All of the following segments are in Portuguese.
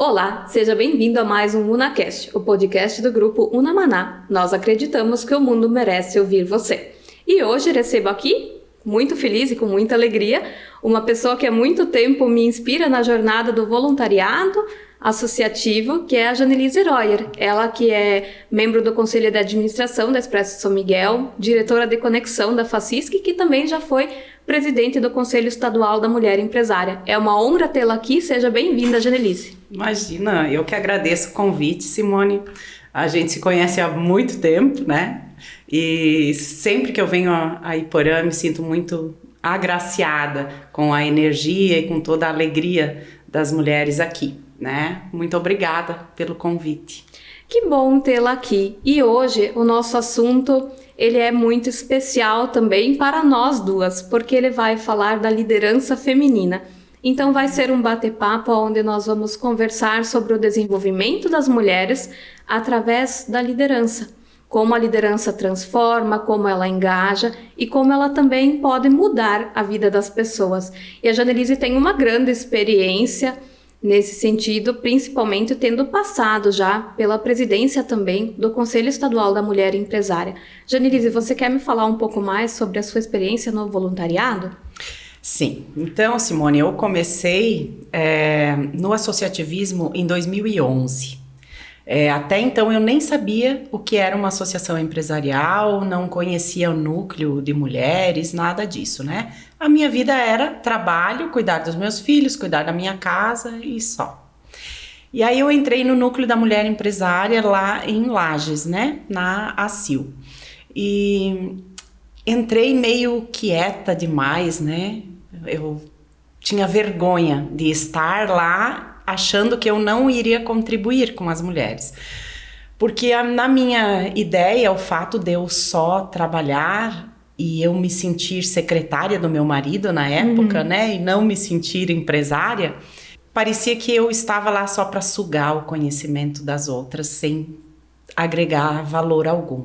Olá, seja bem-vindo a mais um UnaCast, o podcast do grupo Unamaná. Nós acreditamos que o mundo merece ouvir você. E hoje recebo aqui, muito feliz e com muita alegria, uma pessoa que há muito tempo me inspira na jornada do voluntariado associativo, que é a Janelise Royer. Ela que é membro do Conselho de Administração da Expresso São Miguel, diretora de conexão da FACISC, que também já foi presidente do Conselho Estadual da Mulher Empresária. É uma honra tê-la aqui, seja bem-vinda, Janelise. Imagina, eu que agradeço o convite, Simone. A gente se conhece há muito tempo, né? E sempre que eu venho a Iporã, me sinto muito agraciada com a energia e com toda a alegria das mulheres aqui, né? Muito obrigada pelo convite. Que bom tê-la aqui. E hoje o nosso assunto, ele é muito especial também para nós duas, porque ele vai falar da liderança feminina. Então vai ser um bate-papo onde nós vamos conversar sobre o desenvolvimento das mulheres através da liderança. Como a liderança transforma, como ela engaja e como ela também pode mudar a vida das pessoas. E a Janelise tem uma grande experiência nesse sentido, principalmente tendo passado já pela presidência também do Conselho Estadual da Mulher Empresária. Janelise, você quer me falar um pouco mais sobre a sua experiência no voluntariado? Sim, então, Simone, eu comecei no associativismo em 2011. Até então eu nem sabia o que era uma associação empresarial, não conhecia o núcleo de mulheres, nada disso, né? A minha vida era trabalho, cuidar dos meus filhos, cuidar da minha casa e só. E aí eu entrei no núcleo da mulher empresária lá em Lages, né? Na ACIL. E entrei meio quieta demais, né? Eu tinha vergonha de estar lá achando que eu não iria contribuir com as mulheres. Porque na minha ideia, o fato de eu só trabalhar e eu me sentir secretária do meu marido na época, né? E não me sentir empresária, parecia que eu estava lá só para sugar o conhecimento das outras, sem agregar valor algum.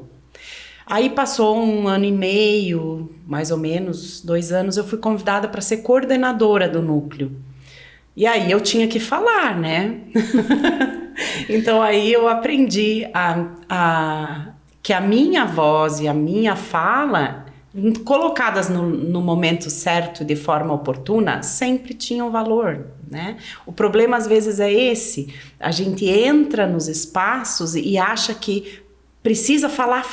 Aí passou 1 ano e meio, mais ou menos 2 anos, eu fui convidada para ser coordenadora do núcleo. E aí eu tinha que falar, né? Então aí eu aprendi que a minha voz e a minha fala, colocadas no momento certo, de forma oportuna, sempre tinham valor, né? O problema às vezes é esse, a gente entra nos espaços e acha que precisa falar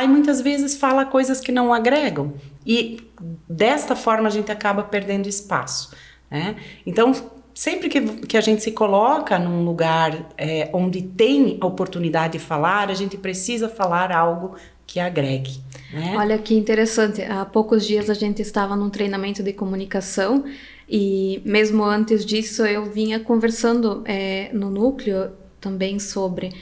e muitas vezes fala coisas que não agregam. E desta forma a gente acaba perdendo espaço, né? Então, sempre que a gente se coloca num lugar onde tem a oportunidade de falar, a gente precisa falar algo que agregue, né? Olha que interessante, há poucos dias a gente estava num treinamento de comunicação e mesmo antes disso eu vinha conversando no núcleo também sobre...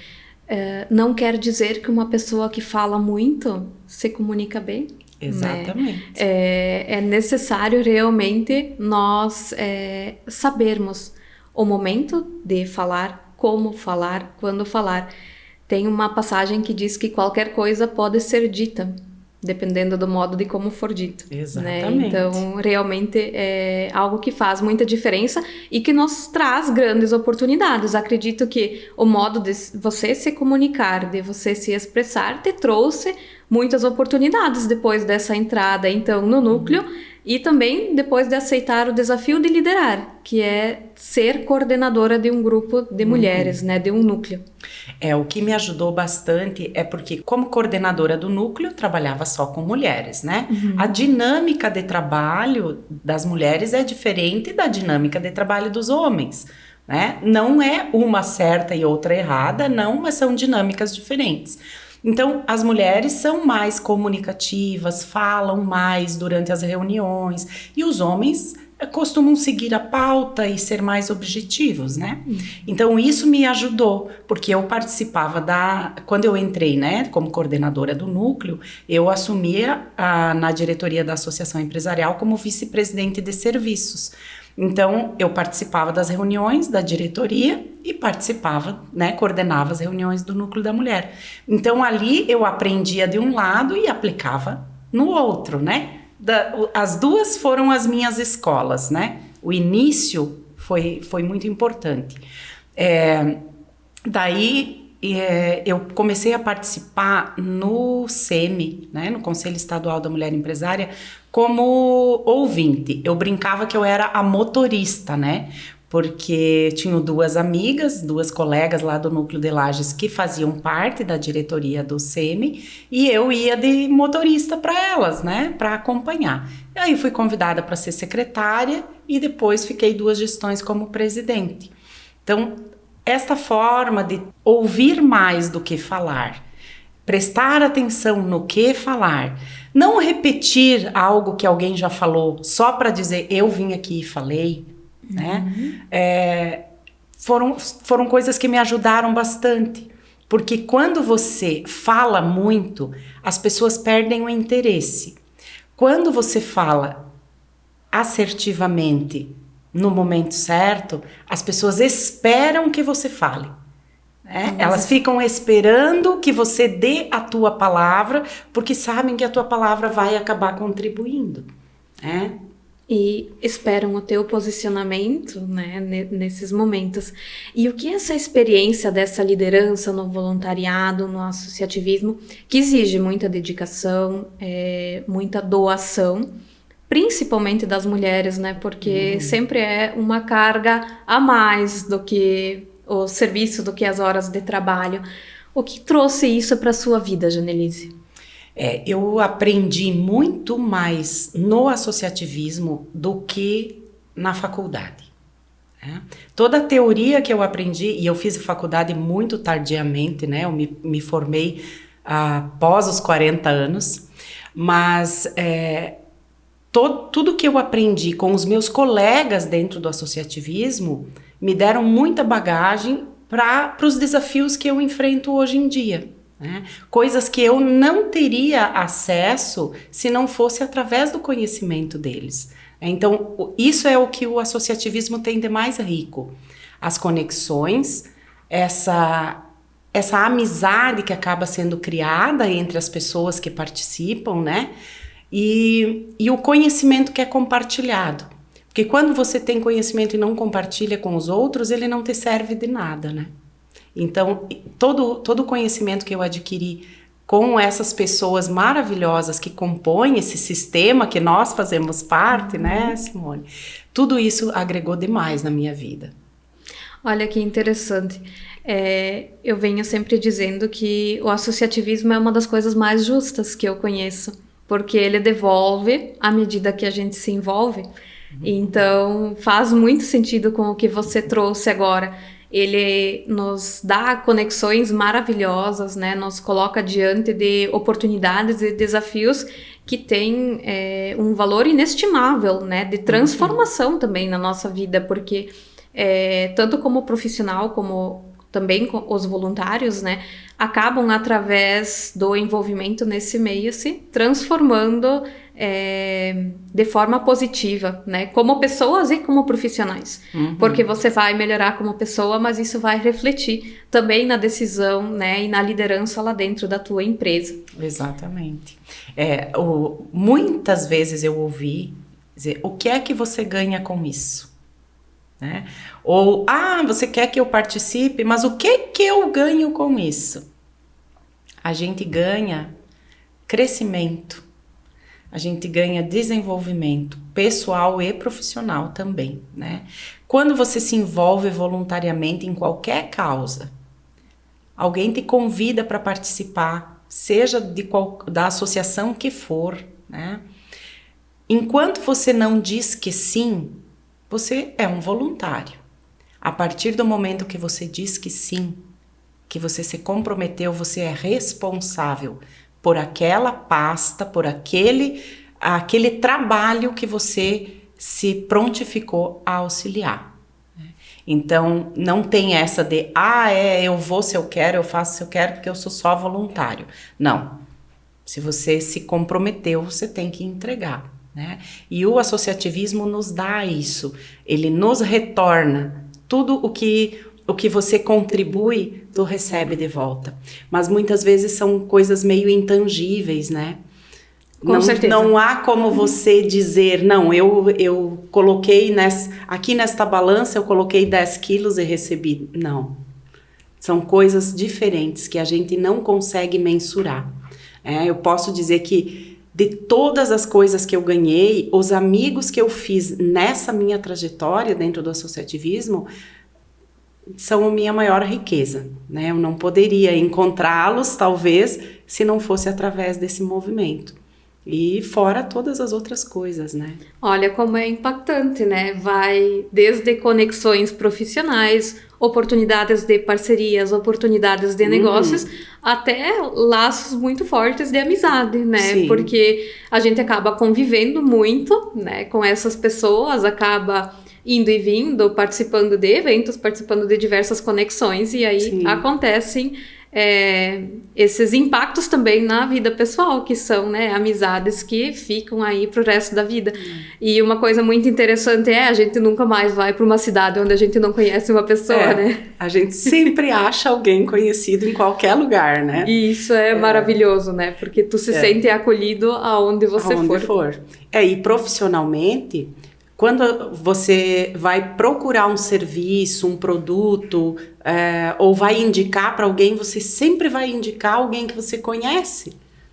não quer dizer que uma pessoa que fala muito se comunica bem. Exatamente. Né? É necessário realmente nós sabermos o momento de falar, como falar, quando falar. Tem uma passagem que diz que qualquer coisa pode ser dita, dependendo do modo de como for dito. Exatamente. Né? Então, realmente é algo que faz muita diferença e que nos traz grandes oportunidades. Acredito que o modo de você se comunicar, de você se expressar, te trouxe muitas oportunidades depois dessa entrada, então, no núcleo e também depois de aceitar o desafio de liderar, que é ser coordenadora de um grupo de mulheres, né, de um núcleo. O que me ajudou bastante é porque, como coordenadora do núcleo, eu trabalhava só com mulheres, né? A dinâmica de trabalho das mulheres é diferente da dinâmica de trabalho dos homens, né? Não é uma certa e outra errada, não, mas são dinâmicas diferentes. Então, as mulheres são mais comunicativas, falam mais durante as reuniões e os homens costumam seguir a pauta e ser mais objetivos, né? Então, isso me ajudou, porque eu participava quando eu entrei, né, como coordenadora do núcleo, eu assumia na diretoria da Associação Empresarial como vice-presidente de serviços. Então, eu participava das reuniões da diretoria e participava, né, coordenava as reuniões do Núcleo da Mulher. Então, ali eu aprendia de um lado e aplicava no outro, né? As duas foram as minhas escolas, né? O início foi muito importante. Daí eu comecei a participar no CEME, né, no Conselho Estadual da Mulher Empresária, como ouvinte. Eu brincava que eu era a motorista, né? Porque tinha duas colegas lá do Núcleo de Lages que faziam parte da diretoria do CEME e eu ia de motorista para elas, né, para acompanhar. E aí fui convidada para ser secretária e depois fiquei 2 gestões como presidente. Então, esta forma de ouvir mais do que falar, prestar atenção no que falar, não repetir algo que alguém já falou só para dizer eu vim aqui e falei, né? Foram coisas que me ajudaram bastante, porque quando você fala muito, as pessoas perdem o interesse. Quando você fala assertivamente, no momento certo, as pessoas esperam que você fale. Elas ficam esperando que você dê a tua palavra, porque sabem que a tua palavra vai acabar contribuindo. E esperam o teu posicionamento, né, nesses momentos. E o que essa experiência dessa liderança no voluntariado, no associativismo, que exige muita dedicação, muita doação, principalmente das mulheres, né, porque sempre é uma carga a mais do que o serviço, do que as horas de trabalho. O que trouxe isso para a sua vida, Janelise? Eu aprendi muito mais no associativismo do que na faculdade. Toda a teoria que eu aprendi, e eu fiz faculdade muito tardiamente, né? Eu me formei após os 40 anos, mas tudo que eu aprendi com os meus colegas dentro do associativismo me deram muita bagagem para os desafios que eu enfrento hoje em dia. Coisas que eu não teria acesso se não fosse através do conhecimento deles. Então, isso é o que o associativismo tem de mais rico. As conexões, essa amizade que acaba sendo criada entre as pessoas que participam, né? E o conhecimento que é compartilhado. Porque quando você tem conhecimento e não compartilha com os outros, ele não te serve de nada, né? Então, todo o conhecimento que eu adquiri com essas pessoas maravilhosas que compõem esse sistema que nós fazemos parte, né, Simone? Tudo isso agregou demais na minha vida. Olha que interessante. Eu venho sempre dizendo que o associativismo é uma das coisas mais justas que eu conheço, porque ele devolve à medida que a gente se envolve. Então, faz muito sentido com o que você trouxe agora. Ele nos dá conexões maravilhosas, né? Nos coloca diante de oportunidades e desafios que têm um valor inestimável, né? De transformação também na nossa vida, porque tanto como profissional, como também com os voluntários, né? Acabam, através do envolvimento nesse meio, se transformando de forma positiva, né? Como pessoas e como profissionais. Porque você vai melhorar como pessoa, mas isso vai refletir também na decisão, né? E na liderança lá dentro da tua empresa. Exatamente. Muitas vezes eu ouvi dizer, o que é que você ganha com isso? Né? Ou, você quer que eu participe, mas o que eu ganho com isso? A gente ganha crescimento. A gente ganha desenvolvimento pessoal e profissional também, né? Quando você se envolve voluntariamente em qualquer causa, alguém te convida para participar, seja da associação que for, né? Enquanto você não diz que sim, você é um voluntário. A partir do momento que você diz que sim, que você se comprometeu, você é responsável por aquela pasta, por aquele trabalho que você se prontificou a auxiliar. Então, não tem essa de, eu vou se eu quero, eu faço se eu quero, porque eu sou só voluntário. Não. Se você se comprometeu, você tem que entregar, né? E o associativismo nos dá isso. Ele nos retorna tudo o que você contribui, tu recebe de volta. Mas muitas vezes são coisas meio intangíveis, né? Com certeza. Não há como você dizer, não, eu coloquei aqui nesta balança, eu coloquei 10 quilos e recebi. Não. São coisas diferentes que a gente não consegue mensurar. Eu posso dizer que de todas as coisas que eu ganhei, os amigos que eu fiz nessa minha trajetória dentro do associativismo são a minha maior riqueza, né? Eu não poderia encontrá-los, talvez, se não fosse através desse movimento. E fora todas as outras coisas, né? Olha como é impactante, né? Vai desde conexões profissionais, oportunidades de parcerias, oportunidades de negócios, até laços muito fortes de amizade, né? Sim. Porque a gente acaba convivendo muito, né, com essas pessoas, acaba indo e vindo, participando de eventos, participando de diversas conexões, e aí Sim. acontecem esses impactos também na vida pessoal, que são, né, amizades que ficam aí pro resto da vida. E uma coisa muito interessante a gente nunca mais vai para uma cidade onde a gente não conhece uma pessoa, né? A gente sempre acha alguém conhecido em qualquer lugar, né? E isso é maravilhoso, né? Porque tu se sente acolhido aonde você for. E profissionalmente, quando você vai procurar um serviço, um produto, ou vai indicar para alguém, você sempre vai indicar alguém que você conhece,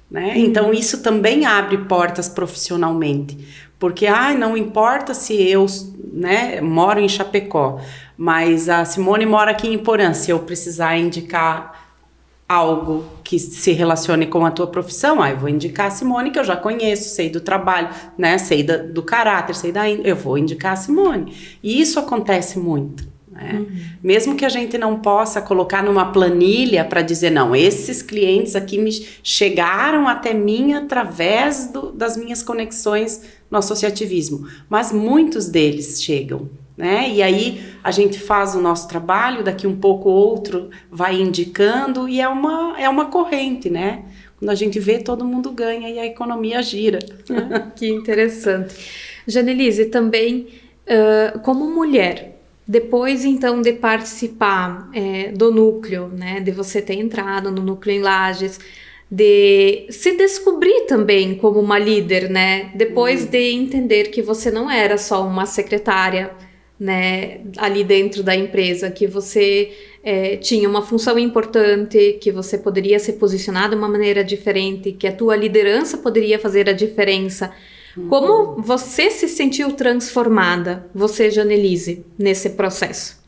né? Então, isso também abre portas profissionalmente. Porque, não importa se eu, né, moro em Chapecó, mas a Simone mora aqui em Porã, se eu precisar indicar algo que se relacione com a tua profissão, eu vou indicar a Simone, que eu já conheço, sei do trabalho, né, sei do caráter, eu vou indicar a Simone. E isso acontece muito, né? Mesmo que a gente não possa colocar numa planilha para dizer, não, esses clientes aqui chegaram até mim através das minhas conexões no associativismo, mas muitos deles chegam, né? E aí a gente faz o nosso trabalho, daqui um pouco outro vai indicando, e é uma corrente, né? Quando a gente vê, todo mundo ganha e a economia gira. Que interessante. Janelise, também como mulher, depois então de participar do núcleo, né, de você ter entrado no núcleo em Lages, de se descobrir também como uma líder, né, depois de entender que você não era só uma secretária, né, ali dentro da empresa, que você tinha uma função importante, que você poderia se posicionar de uma maneira diferente, que a tua liderança poderia fazer a diferença. Como você se sentiu transformada, você, Janelise, nesse processo?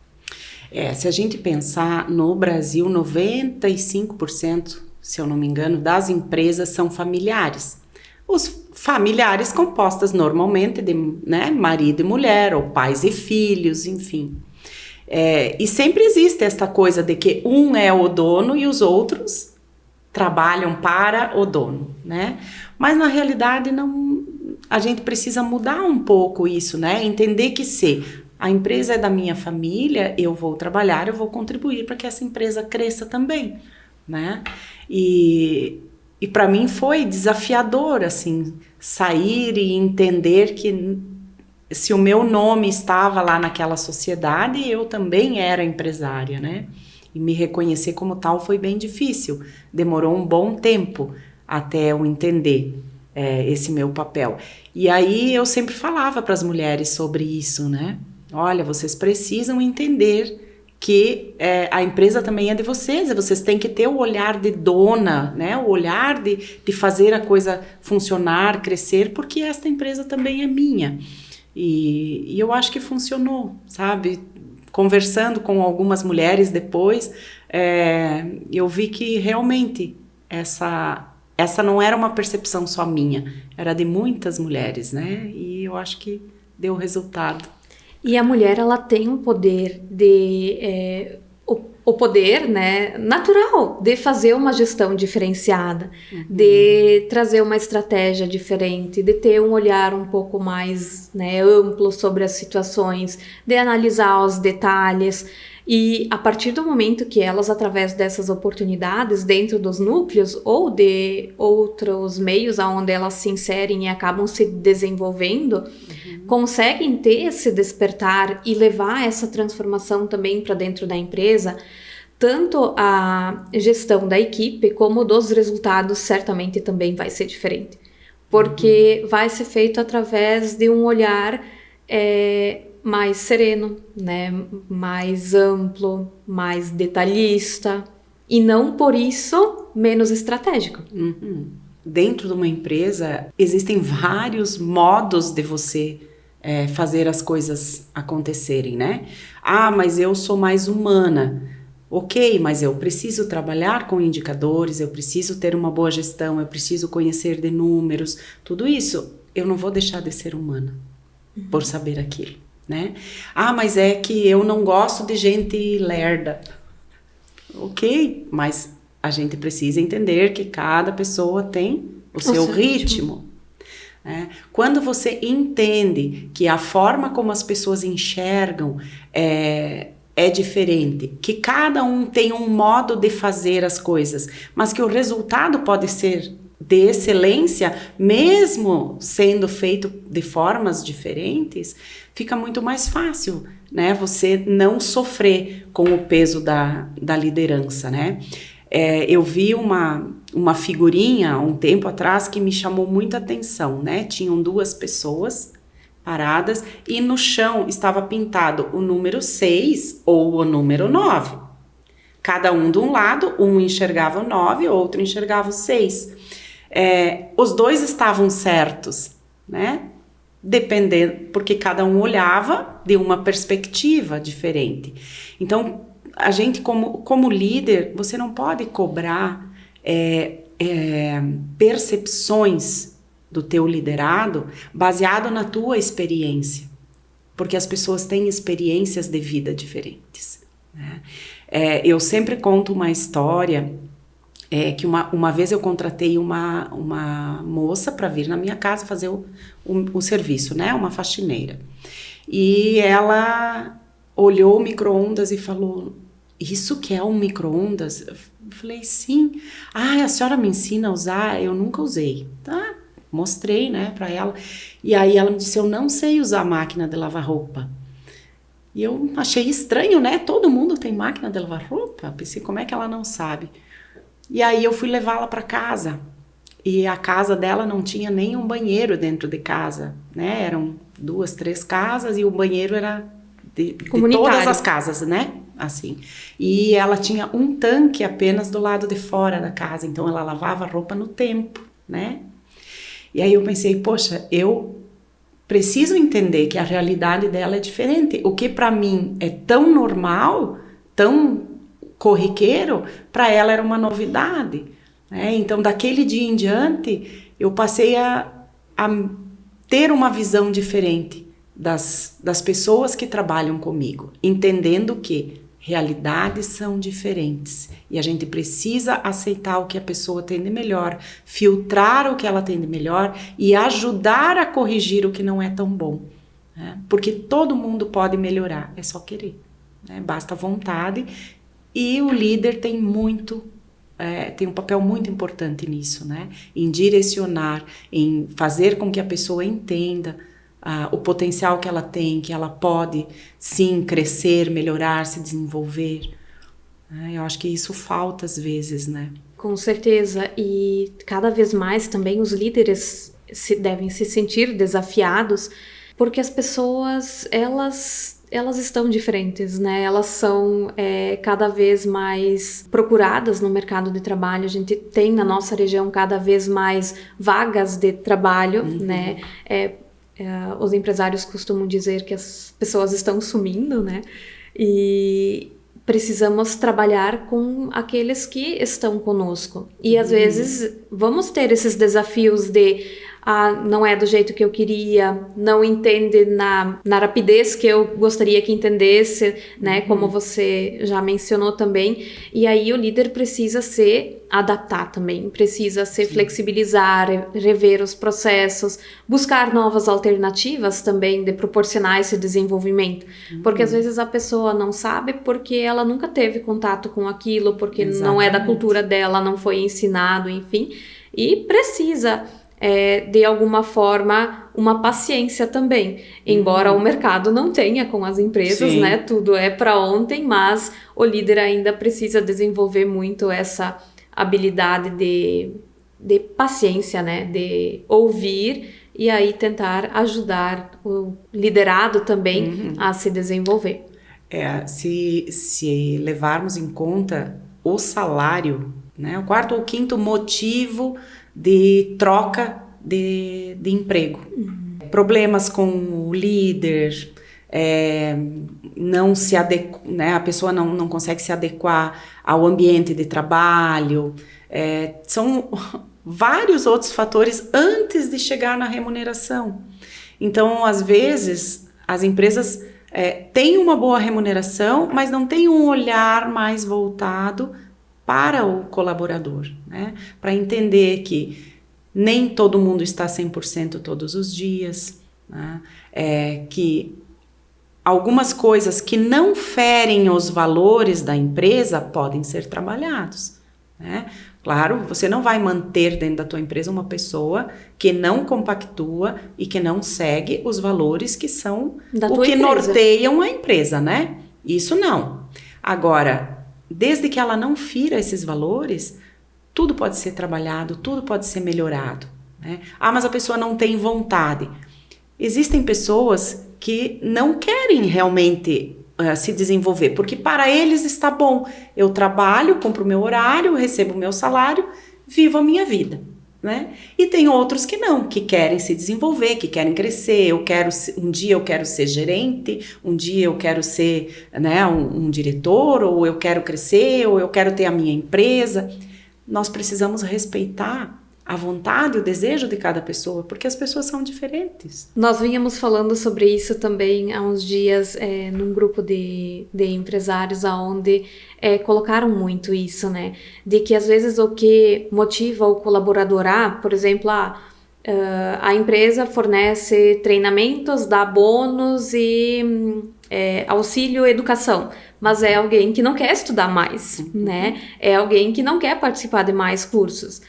Se a gente pensar no Brasil, 95%, se eu não me engano, das empresas são familiares. Os familiares compostas normalmente de, né, marido e mulher, ou pais e filhos, enfim. E sempre existe esta coisa de que um é o dono e os outros trabalham para o dono, né? Mas na realidade a gente precisa mudar um pouco isso, né? Entender que se a empresa é da minha família, eu vou trabalhar, eu vou contribuir para que essa empresa cresça também, né? E para mim foi desafiador, assim, sair e entender que se o meu nome estava lá naquela sociedade, eu também era empresária, né? E me reconhecer como tal foi bem difícil. Demorou um bom tempo até eu entender esse meu papel. E aí eu sempre falava para as mulheres sobre isso, né? Olha, vocês precisam entender que a empresa também é de vocês, e vocês têm que ter o olhar de dona, né? O olhar de fazer a coisa funcionar, crescer, porque esta empresa também é minha. E eu acho que funcionou, sabe? Conversando com algumas mulheres depois, eu vi que realmente essa não era uma percepção só minha, era de muitas mulheres, né? E eu acho que deu resultado. E a mulher, ela tem um poder o poder, né, natural de fazer uma gestão diferenciada, de trazer uma estratégia diferente, de ter um olhar um pouco mais, né, amplo sobre as situações, de analisar os detalhes. E a partir do momento que elas, através dessas oportunidades dentro dos núcleos ou de outros meios onde elas se inserem e acabam se desenvolvendo, conseguem ter esse despertar e levar essa transformação também para dentro da empresa, tanto a gestão da equipe como dos resultados certamente também vai ser diferente. porque vai ser feito através de um olhar mais sereno, né? Mais amplo, mais detalhista, e não por isso menos estratégico. Dentro de uma empresa, existem vários modos de você fazer as coisas acontecerem, né? Ah, mas eu sou mais humana. Ok, mas eu preciso trabalhar com indicadores, eu preciso ter uma boa gestão, eu preciso conhecer de números, tudo isso. Eu não vou deixar de ser humana por saber aquilo, né? Ah, mas é que eu não gosto de gente lerda. Ok, mas a gente precisa entender que cada pessoa tem o seu ritmo. Né? Quando você entende que a forma como as pessoas enxergam é diferente, que cada um tem um modo de fazer as coisas, mas que o resultado pode ser de excelência, mesmo sendo feito de formas diferentes, fica muito mais fácil, né? Você não sofrer com o peso da liderança, né? Eu vi uma figurinha um tempo atrás que me chamou muita atenção, né? Tinham 2 pessoas paradas e no chão estava pintado o número 6 ou o número 9. Cada um de um lado, um enxergava o 9, outro enxergava o 6. Os 2 estavam certos, né? Dependendo, porque cada um olhava de uma perspectiva diferente. Então, a gente como líder, você não pode cobrar percepções do teu liderado baseado na tua experiência, porque as pessoas têm experiências de vida diferentes, né? Eu sempre conto uma história que uma vez eu contratei uma moça para vir na minha casa fazer o serviço, né? Uma faxineira. E ela olhou o micro-ondas e falou: isso que é um micro-ondas? Eu falei: sim. Ah, a senhora me ensina a usar? Eu nunca usei. Tá, mostrei, né, para ela. E aí ela me disse: eu não sei usar máquina de lavar roupa. E eu achei estranho, né? Todo mundo tem máquina de lavar roupa. Pensei, como é que ela não sabe? E aí eu fui levá-la para casa. E a casa dela não tinha nem um banheiro dentro de casa, né? Eram 2, 3 casas e o banheiro era de todas as casas, né? Assim. E ela tinha um tanque apenas do lado de fora da casa. Então ela lavava a roupa no tempo, né? E aí eu pensei, poxa, eu preciso entender que a realidade dela é diferente. O que para mim é tão normal, tão corriqueiro, para ela era uma novidade, né? Então, daquele dia em diante, eu passei a ter uma visão diferente das pessoas que trabalham comigo, entendendo que realidades são diferentes e a gente precisa aceitar o que a pessoa tem de melhor, filtrar o que ela tem de melhor e ajudar a corrigir o que não é tão bom, né? Porque todo mundo pode melhorar, é só querer, né? Basta vontade. E o líder tem um papel muito importante nisso, né? Em direcionar, em fazer com que a pessoa entenda o potencial que ela tem, que ela pode sim crescer, melhorar, se desenvolver. Eu acho que isso falta às vezes, né? Com certeza, e cada vez mais também os líderes devem se sentir desafiados, porque as pessoas, elas estão diferentes, né? Elas são cada vez mais procuradas no mercado de trabalho. A gente tem na nossa região cada vez mais vagas de trabalho, né? Os empresários costumam dizer que as pessoas estão sumindo, né? E precisamos trabalhar com aqueles que estão conosco. E às vezes vamos ter esses desafios de não é do jeito que eu queria, não entende na rapidez que eu gostaria que entendesse, né? Como você já mencionou também. E aí o líder precisa se adaptar também, precisa se flexibilizar, rever os processos, buscar novas alternativas também de proporcionar esse desenvolvimento. Porque às vezes a pessoa não sabe porque ela nunca teve contato com aquilo, porque não é da cultura dela, não foi ensinado, enfim. E precisa de alguma forma, uma paciência também. Embora o mercado não tenha com as empresas, né? Tudo é para ontem, mas o líder ainda precisa desenvolver muito essa habilidade de de paciência, né? De ouvir e aí tentar ajudar o liderado também a se desenvolver. Se levarmos em conta o salário, né? O quarto ou quinto motivo de troca de emprego. Problemas com o líder, não se adequa, né? A pessoa não consegue se adequar ao ambiente de trabalho. São vários outros fatores antes de chegar na remuneração. Então, às vezes, as empresas têm uma boa remuneração, mas não têm um olhar mais voltado para o colaborador, né? Para entender que nem todo mundo está 100% todos os dias, né? Que algumas coisas que não ferem os valores da empresa podem ser trabalhados, né? Claro, você não vai manter dentro da tua empresa uma pessoa que não compactua e que não segue os valores que são o que norteiam a empresa, né? Isso não. Agora, desde que ela não fira esses valores, tudo pode ser trabalhado, tudo pode ser melhorado, né? Mas a pessoa não tem vontade. Existem pessoas que não querem realmente se desenvolver, porque para eles está bom, eu trabalho, cumpro o meu horário, recebo o meu salário, vivo a minha vida, né? E tem outros que não, que querem se desenvolver, que querem crescer. Um dia eu quero ser gerente, um dia eu quero ser, né, um diretor, ou eu quero crescer, ou eu quero ter a minha empresa. Nós precisamos respeitar a vontade, o desejo de cada pessoa, porque as pessoas são diferentes. Nós vínhamos falando sobre isso também há uns dias num grupo de empresários onde colocaram muito isso, né? De que às vezes o que motiva o colaborador por exemplo, a empresa fornece treinamentos, dá bônus e auxílio educação, mas é alguém que não quer estudar mais, né? É alguém que não quer participar de mais cursos.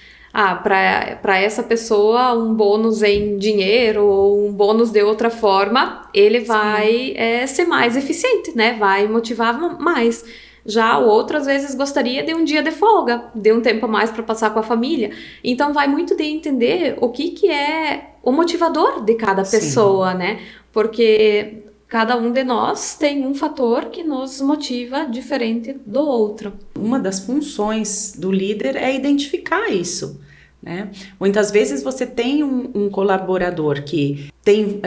Para essa pessoa, um bônus em dinheiro ou um bônus de outra forma, ele vai ser mais eficiente, né? Vai motivar mais. Já o outro, às vezes, gostaria de um dia de folga, de um tempo a mais para passar com a família. Então, vai muito de entender o que é o motivador de cada pessoa, né? Porque cada um de nós tem um fator que nos motiva diferente do outro. Uma das funções do líder é identificar isso, né? Muitas vezes você tem um colaborador que tem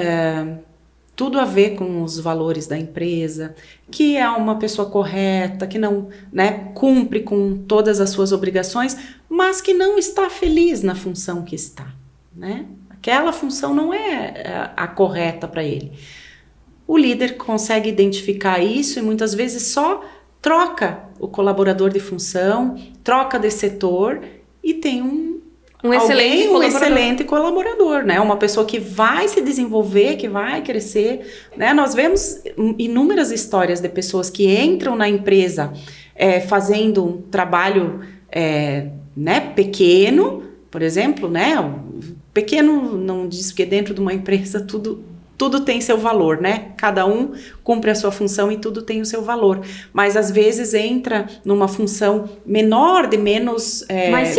tudo a ver com os valores da empresa, que é uma pessoa correta, que não, né, cumpre com todas as suas obrigações, mas que não está feliz na função que está, né? Aquela função não é a correta para ele. O líder consegue identificar isso e muitas vezes só troca o colaborador de função, troca de setor e tem um excelente colaborador, né? Uma pessoa que vai se desenvolver, que vai crescer, né? Nós vemos inúmeras histórias de pessoas que entram na empresa fazendo um trabalho né, pequeno, por exemplo, né? Pequeno não diz que dentro de uma empresa tudo tem seu valor, né? Cada um cumpre a sua função e tudo tem o seu valor. Mas, às vezes, entra numa função menor, de menos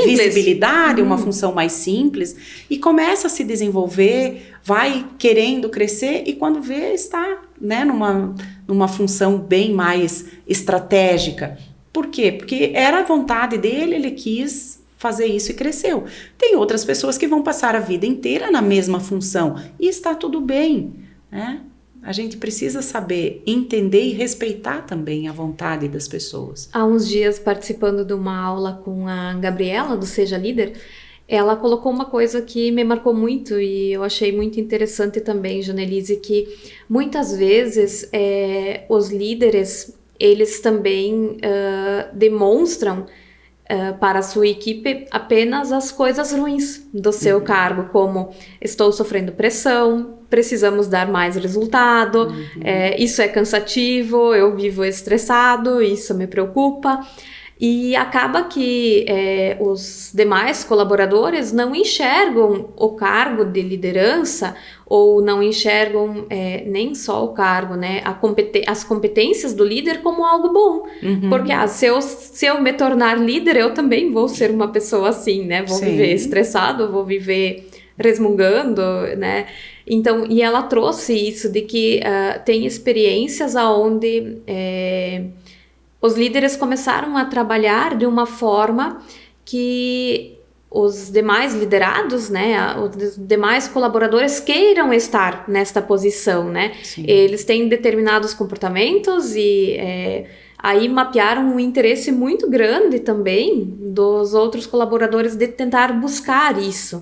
visibilidade, uma função mais simples, e começa a se desenvolver, vai querendo crescer, e quando vê, está, né, numa função bem mais estratégica. Por quê? Porque era a vontade dele, ele quis fazer isso e cresceu. Tem outras pessoas que vão passar a vida inteira na mesma função e está tudo bem, né? A gente precisa saber entender e respeitar também a vontade das pessoas. Há uns dias, participando de uma aula com a Gabriela, do Seja Líder, ela colocou uma coisa que me marcou muito e eu achei muito interessante também, Jonelise, que muitas vezes os líderes, eles também demonstram para a sua equipe apenas as coisas ruins do seu cargo, como estou sofrendo pressão, precisamos dar mais resultado, isso é cansativo, eu vivo estressado, isso me preocupa. E acaba que os demais colaboradores não enxergam o cargo de liderança ou não enxergam nem só o cargo, né, as competências do líder como algo bom. Porque se eu me tornar líder, eu também vou ser uma pessoa assim, né? Vou viver estressado, vou viver resmungando, né? Então, e ela trouxe isso de que tem experiências onde os líderes começaram a trabalhar de uma forma que os demais liderados, né, os demais colaboradores queiram estar nesta posição, né? Sim. Eles têm determinados comportamentos e aí mapearam um interesse muito grande também dos outros colaboradores de tentar buscar isso.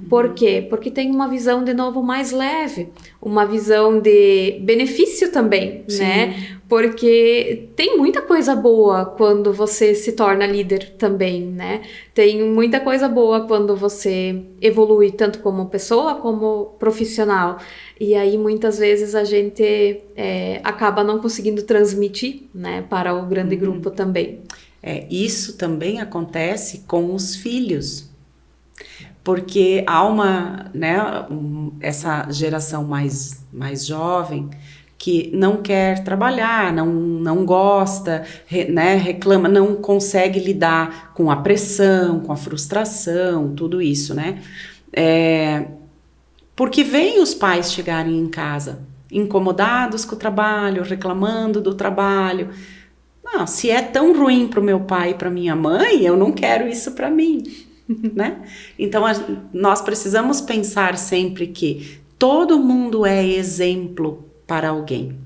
Por quê? Porque tem uma visão, de novo, mais leve, uma visão de benefício também, sim, né? Porque tem muita coisa boa quando você se torna líder também, né? Tem muita coisa boa quando você evolui tanto como pessoa como profissional. E aí, muitas vezes, a gente acaba não conseguindo transmitir, né, para o grande grupo também. Isso também acontece com os filhos. Porque há essa geração mais jovem que não quer trabalhar, não gosta, né, reclama, não consegue lidar com a pressão, com a frustração, tudo isso, né? Porque vem os pais chegarem em casa incomodados com o trabalho, reclamando do trabalho. Não, se é tão ruim para o meu pai e para minha mãe, eu não quero isso para mim. Né? Então nós precisamos pensar sempre que todo mundo é exemplo para alguém,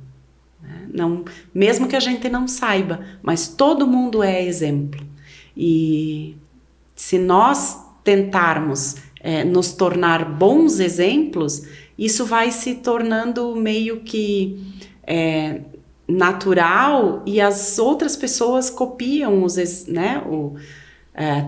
né? Não, mesmo que a gente não saiba, mas todo mundo é exemplo. E se nós tentarmos nos tornar bons exemplos, isso vai se tornando meio que natural e as outras pessoas copiam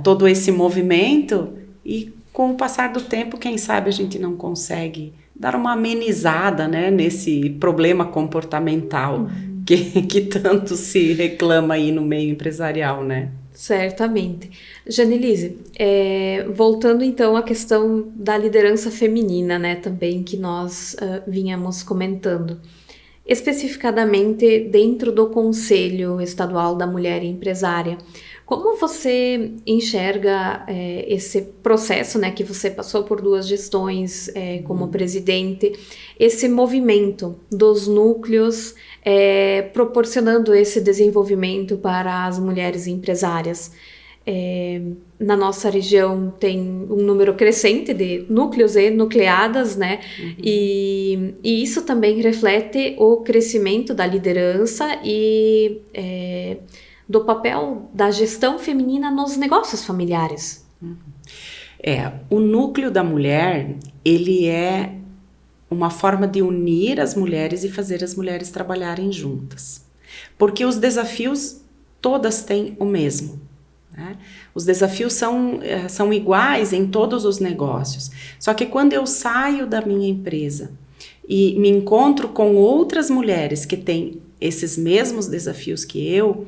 todo esse movimento e com o passar do tempo, quem sabe a gente não consegue dar uma amenizada, né, nesse problema comportamental que tanto se reclama aí no meio empresarial, né? Certamente. Janelise, voltando então à questão da liderança feminina, né, também que nós vínhamos comentando. Especificadamente dentro do Conselho Estadual da Mulher Empresária, como você enxerga esse processo, né, que você passou por 2 gestões como presidente, esse movimento dos núcleos proporcionando esse desenvolvimento para as mulheres empresárias? Na nossa região tem um número crescente de núcleos e nucleadas, né? E isso também reflete o crescimento da liderança e do papel da gestão feminina nos negócios familiares. O núcleo da mulher, ele é uma forma de unir as mulheres e fazer as mulheres trabalharem juntas. Porque os desafios, todas têm o mesmo, né? Os desafios são iguais em todos os negócios. Só que quando eu saio da minha empresa e me encontro com outras mulheres que têm esses mesmos desafios que eu,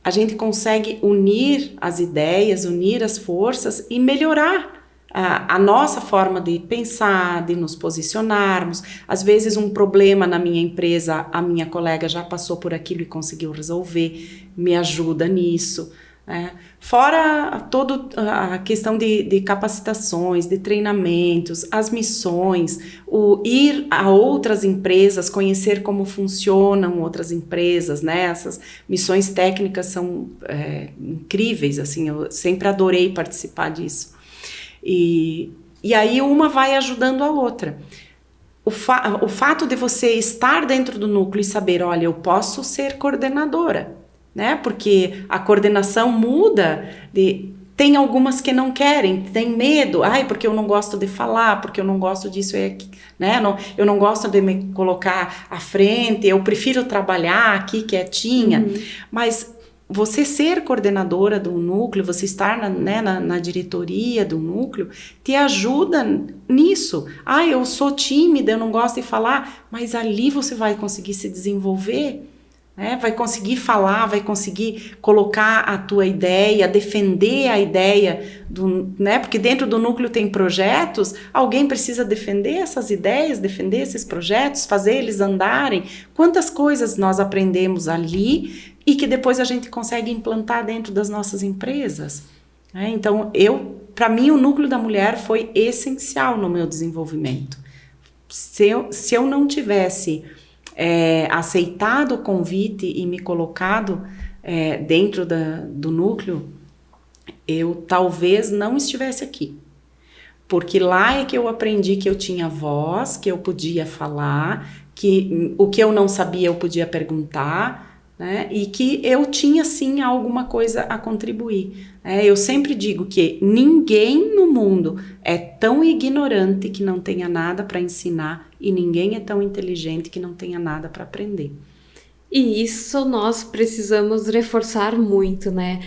a gente consegue unir as ideias, unir as forças e melhorar a nossa forma de pensar, de nos posicionarmos. Às vezes um problema na minha empresa, a minha colega já passou por aquilo e conseguiu resolver, me ajuda nisso. Fora toda a questão de capacitações, de treinamentos, as missões, o ir a outras empresas, conhecer como funcionam outras empresas, né? Essas missões técnicas são incríveis, assim, eu sempre adorei participar disso. E aí uma vai ajudando a outra. O fato de você estar dentro do núcleo e saber, olha, eu posso ser coordenadora, né? Porque a coordenação muda, tem algumas que não querem, tem medo, porque eu não gosto de falar, porque eu não gosto disso, né? Eu não gosto de me colocar à frente, eu prefiro trabalhar aqui quietinha, mas você ser coordenadora do núcleo, você estar na diretoria do núcleo, te ajuda nisso. Eu sou tímida, eu não gosto de falar, mas ali você vai conseguir se desenvolver, né? Vai conseguir falar, vai conseguir colocar a tua ideia, defender a ideia, né? Porque dentro do núcleo tem projetos, alguém precisa defender essas ideias, defender esses projetos, fazer eles andarem. Quantas coisas nós aprendemos ali e que depois a gente consegue implantar dentro das nossas empresas, né? Então, para mim, o núcleo da mulher foi essencial no meu desenvolvimento. Se eu não tivesse aceitado o convite e me colocado dentro do núcleo, eu talvez não estivesse aqui. Porque lá é que eu aprendi que eu tinha voz, que eu podia falar, que o que eu não sabia eu podia perguntar, né? E que eu tinha sim alguma coisa a contribuir. Eu sempre digo que ninguém no mundo é tão ignorante que não tenha nada para ensinar e ninguém é tão inteligente que não tenha nada para aprender. E isso nós precisamos reforçar muito, né?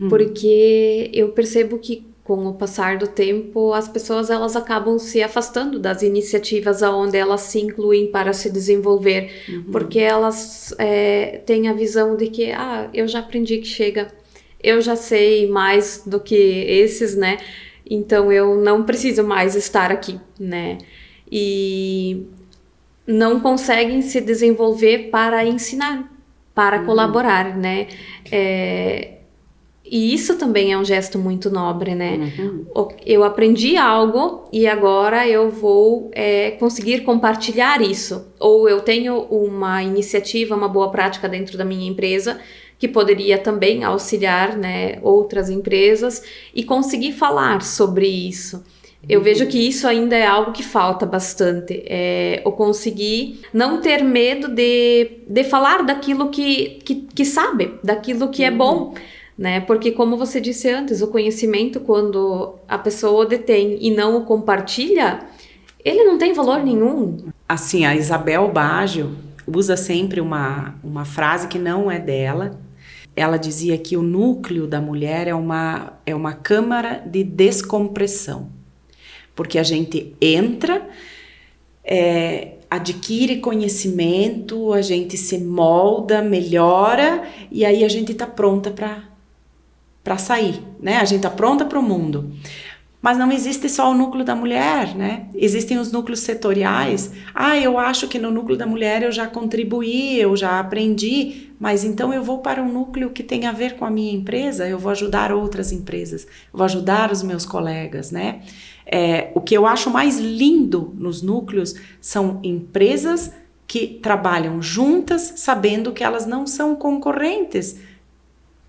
Porque eu percebo que com o passar do tempo, as pessoas elas acabam se afastando das iniciativas onde elas se incluem para se desenvolver, porque elas têm a visão de que, eu já aprendi que chega, eu já sei mais do que esses, né? Então eu não preciso mais estar aqui, né? E não conseguem se desenvolver para ensinar, para colaborar, né? E isso também é um gesto muito nobre, né? Eu aprendi algo e agora eu vou conseguir compartilhar isso. Ou eu tenho uma iniciativa, uma boa prática dentro da minha empresa que poderia também auxiliar, né, outras empresas e conseguir falar sobre isso. Eu vejo que isso ainda é algo que falta bastante. Eu conseguir não ter medo de falar daquilo que sabe, daquilo que é bom, né? Porque como você disse antes, o conhecimento, quando a pessoa detém e não o compartilha, ele não tem valor nenhum. Assim, a Isabel Baggio usa sempre uma frase que não é dela. Ela dizia que o núcleo da mulher é uma câmara de descompressão. Porque a gente entra, adquire conhecimento, a gente se molda, melhora, e aí a gente está pronta para sair, né? A gente está pronta para o mundo. Mas não existe só o núcleo da mulher, né? Existem os núcleos setoriais. Eu acho que no núcleo da mulher eu já contribuí, eu já aprendi, mas então eu vou para um núcleo que tem a ver com a minha empresa, eu vou ajudar outras empresas, eu vou ajudar os meus colegas, né? O que eu acho mais lindo nos núcleos são empresas que trabalham juntas, sabendo que elas não são concorrentes.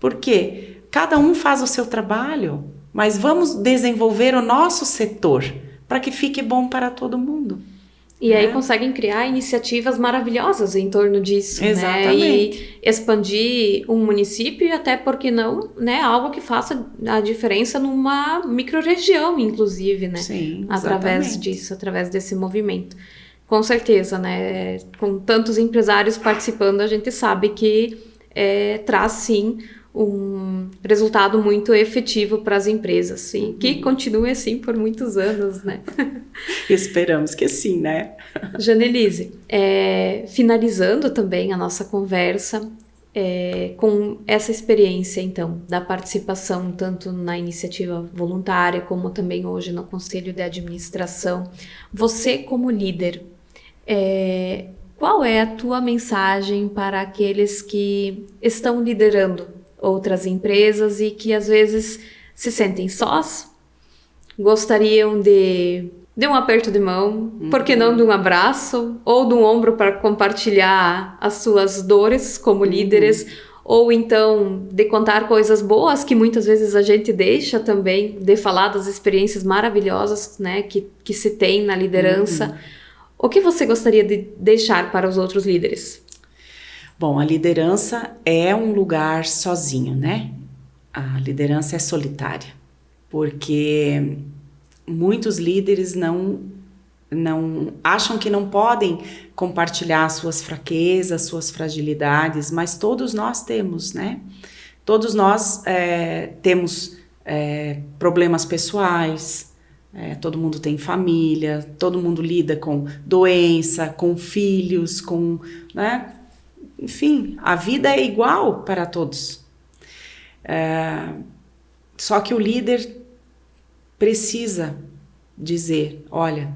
Por quê? Cada um faz o seu trabalho, mas vamos desenvolver o nosso setor para que fique bom para todo mundo. E aí conseguem criar iniciativas maravilhosas em torno disso, exatamente, né? E expandir um município e até, por que não, né? Algo que faça a diferença numa microrregião, inclusive, né? Sim, através disso, através desse movimento. Com certeza, né? Com tantos empresários participando, a gente sabe que traz, sim, um resultado muito efetivo para as empresas, e que continue assim por muitos anos, né? Esperamos que sim, né? Janelise, finalizando também a nossa conversa, com essa experiência, então, da participação tanto na iniciativa voluntária como também hoje no Conselho de Administração, você como líder, qual é a tua mensagem para aqueles que estão liderando outras empresas e que às vezes se sentem sós, gostariam de um aperto de mão, por que não de um abraço, ou de um ombro para compartilhar as suas dores como líderes, ou então de contar coisas boas que muitas vezes a gente deixa também, de falar das experiências maravilhosas, né, que se tem na liderança. O que você gostaria de deixar para os outros líderes? Bom, a liderança é um lugar sozinho, né? A liderança é solitária, porque muitos líderes não acham que não podem compartilhar suas fraquezas, suas fragilidades, mas todos nós temos, né? Todos nós temos problemas pessoais, todo mundo tem família, todo mundo lida com doença, com filhos, com, né? enfim, a vida é igual para todos. Só que o líder precisa dizer, olha,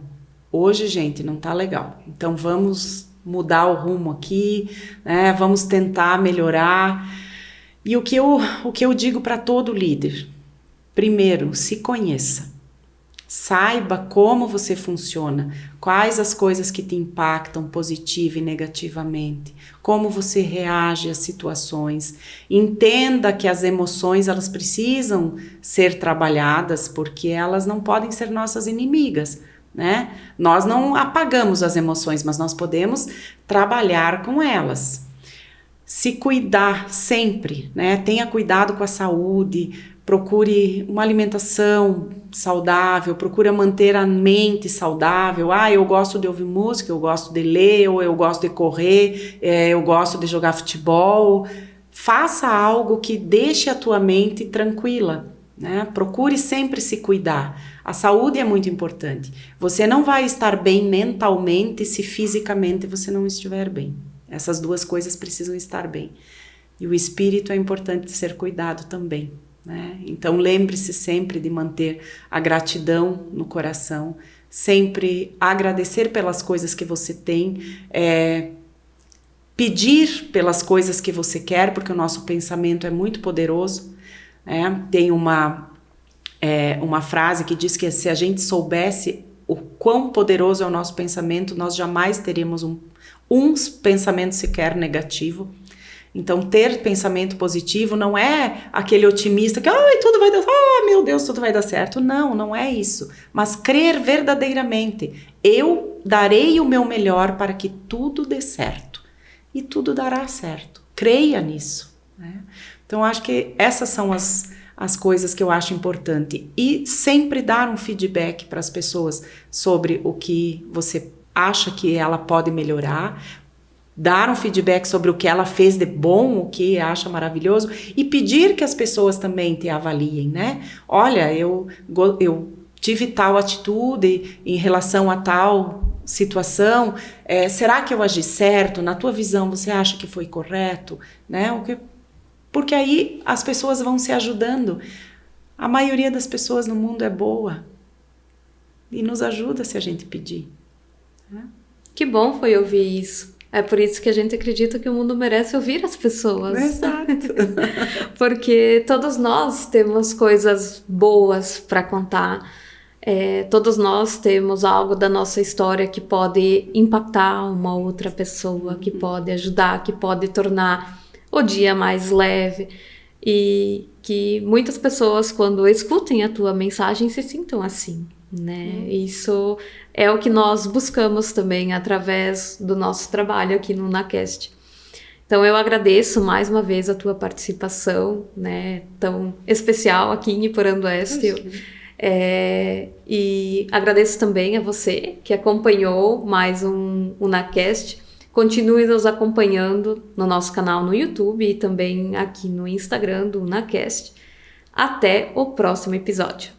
hoje, gente, não tá legal, então vamos mudar o rumo aqui, né? Vamos tentar melhorar. E o que eu digo para todo líder, primeiro, se conheça. Saiba como você funciona, quais as coisas que te impactam positiva e negativamente, como você reage às situações. Entenda que as emoções, elas precisam ser trabalhadas, porque elas não podem ser nossas inimigas, né? Nós não apagamos as emoções, mas nós podemos trabalhar com elas. Se cuidar sempre, né? Tenha cuidado com a saúde, procure uma alimentação saudável, procure manter a mente saudável. Eu gosto de ouvir música, eu gosto de ler, ou eu gosto de correr, eu gosto de jogar futebol. Faça algo que deixe a tua mente tranquila, né? Procure sempre se cuidar. A saúde é muito importante. Você não vai estar bem mentalmente se fisicamente você não estiver bem. Essas duas coisas precisam estar bem. E o espírito é importante ser cuidado também, né? Então lembre-se sempre de manter a gratidão no coração, sempre agradecer pelas coisas que você tem, pedir pelas coisas que você quer, porque o nosso pensamento é muito poderoso, né? Tem uma frase que diz que se a gente soubesse o quão poderoso é o nosso pensamento, nós jamais teríamos um pensamento sequer negativo. Então, ter pensamento positivo não é aquele otimista que tudo vai dar, meu Deus, tudo vai dar certo. Não, não é isso. Mas crer verdadeiramente. Eu darei o meu melhor para que tudo dê certo. E tudo dará certo. Creia nisso, né? Então, acho que essas são as coisas que eu acho importante. E sempre dar um feedback para as pessoas sobre o que você acha que ela pode melhorar, dar um feedback sobre o que ela fez de bom, o que acha maravilhoso, e pedir que as pessoas também te avaliem, né? Olha, eu tive tal atitude em relação a tal situação, será que eu agi certo? Na tua visão, você acha que foi correto? Né? Porque aí as pessoas vão se ajudando. A maioria das pessoas no mundo é boa e nos ajuda se a gente pedir. Que bom foi ouvir isso. É por isso que a gente acredita que o mundo merece ouvir as pessoas. Exato. Porque todos nós temos coisas boas para contar. Todos nós temos algo da nossa história que pode impactar uma outra pessoa, que pode ajudar, que pode tornar o dia mais leve. E que muitas pessoas, quando escutem a tua mensagem, se sintam assim, né? Isso é o que nós buscamos também através do nosso trabalho aqui no NaCast. Então eu agradeço mais uma vez a tua participação, né, tão especial aqui em Iporã-do-Oeste. E agradeço também a você que acompanhou mais um NaCast. Continue nos acompanhando no nosso canal no YouTube e também aqui no Instagram do NaCast. Até o próximo episódio.